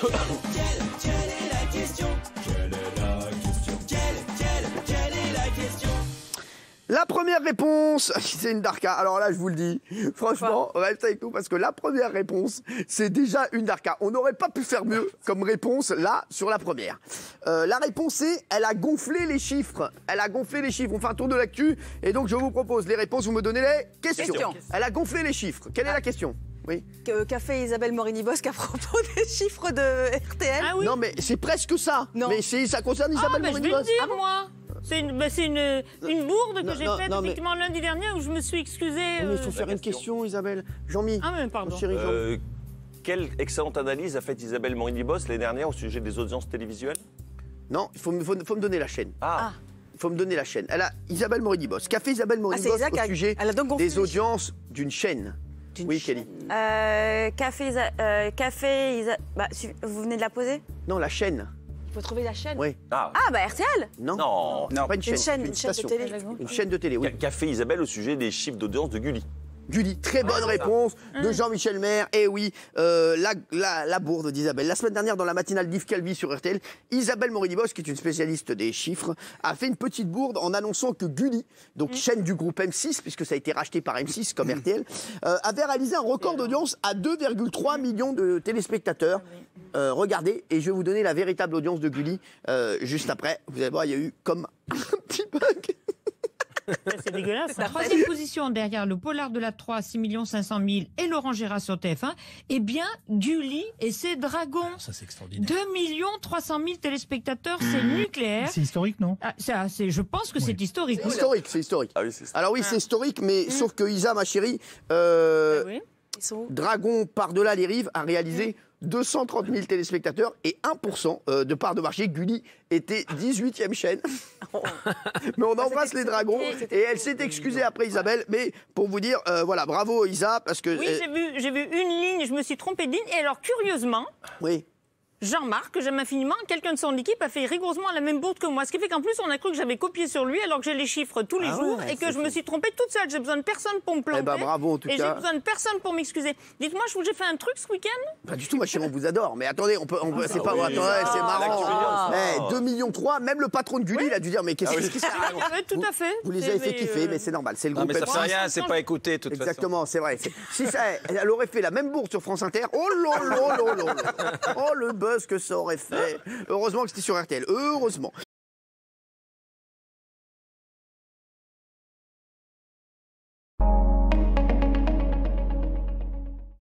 Quelle est la question? Quelle est la question? Quelle est la question? La première réponse, c'est une Darka. Alors là, je vous le dis, franchement, restez avec nous parce que la première réponse, c'est déjà une Darka. On n'aurait pas pu faire mieux comme réponse là sur la première. La réponse c'est, elle a gonflé les chiffres. Elle a gonflé les chiffres. On fait un tour de l'actu et donc je vous propose les réponses. Vous me donnez les questions. Elle a gonflé les chiffres. Quelle est la question? Oui. Qu'a fait Isabelle Morini-Bosque à propos des chiffres de RTL? Ah oui. Non mais c'est presque ça. Non. Mais ça concerne Isabelle Je vais le Morini-Bosque. dire, moi. C'est une bourde Non, que j'ai non, faite non, mais- effectivement lundi dernier où je me suis excusée. Mais il faut faire une question, Isabelle. Jean-Mi. Ah, mais pardon. Mon chéri Jean. Quelle excellente analyse a faite Isabelle Morini-Bosque l'année dernière au sujet des audiences télévisuelles? Non, il faut me donner la chaîne. Ah, Il faut me donner la chaîne. Elle a Isabelle Morini-Bosque. Qu'a fait Isabelle Morini-Bosque Isaac au sujet elle a donc gonflé des les audiences d'une chaîne? Oui, Kelly. Vous venez de la poser? Non, la chaîne. Il faut trouver la chaîne. Oui. ah. Ah, bah RTL. Non. Non. Pas une chaîne. Une chaîne de station. télé. Une chaîne de télé, oui. Qu'a fait Isabelle au sujet des chiffres d'audience de Gulli? Gulli, très bonne réponse de Jean-Michel Maire. Et oui, la bourde d'Isabelle. La semaine dernière, dans la matinale d'Yves Calvi sur RTL, Isabelle Morini-Bosque, qui est une spécialiste des chiffres, a fait une petite bourde en annonçant que Gulli, donc chaîne du groupe M6, puisque ça a été racheté par M6 comme RTL, avait réalisé un record d'audience à 2,3 millions de téléspectateurs. Regardez, et je vais vous donner la véritable audience de Gulli juste après. Vous allez voir, il y a eu comme un petit bug. C'est dégueulasse. C'est Troisième position derrière le Polar de la 3, 6 500 000 et Laurent Gérard sur TF1. Eh bien, Gulli et ses dragons. Ça, c'est extraordinaire. 2 300 000 téléspectateurs, c'est nucléaire. C'est historique, non? Ah, je pense que Oui. c'est historique. C'est historique, c'est historique. Ah oui, c'est ça. Alors oui, c'est historique, mais sauf que Isa, ma chérie, Oui. Ils sont où? Dragon par-delà les rives a réalisé 230 000 téléspectateurs et 1% de part de marché. Gulli était 18e chaîne. Mais on embrasse les dragons et elle s'est excusée après Isabelle. Mais pour vous dire, voilà, bravo Isa, parce que... Oui, j'ai vu une ligne, je me suis trompée de ligne. Et alors, curieusement, oui. Jean-Marc, que j'aime infiniment, quelqu'un de son équipe a fait rigoureusement la même bourde que moi. Ce qui fait qu'en plus, on a cru que j'avais copié sur lui alors que j'ai les chiffres tous les jours et que je me suis trompée toute seule. J'ai besoin de personne pour me planter. Eh ben, bravo en tout et cas. j'ai besoin de personne pour m'excuser. Dites-moi, j'ai fait un truc ce week-end? Pas du tout, ma chérie, on vous adore. Mais attendez, c'est pas... oui. Attendez, c'est marrant. l'actu Eh, 2,3 millions, même le patron de Gulli, il a dû dire, mais qu'est-ce qui s'est Oui, tout à fait. Vous les avez fait kiffer, mais c'est normal, c'est le Non, groupe mais ça fait M6. rien, c'est pas écouté, de toute façon. Exactement, c'est vrai. Si ça, elle aurait fait la même bourde sur France Inter, oh là là là là là. Oh le buzz que ça aurait fait. Heureusement que c'était sur RTL, heureusement.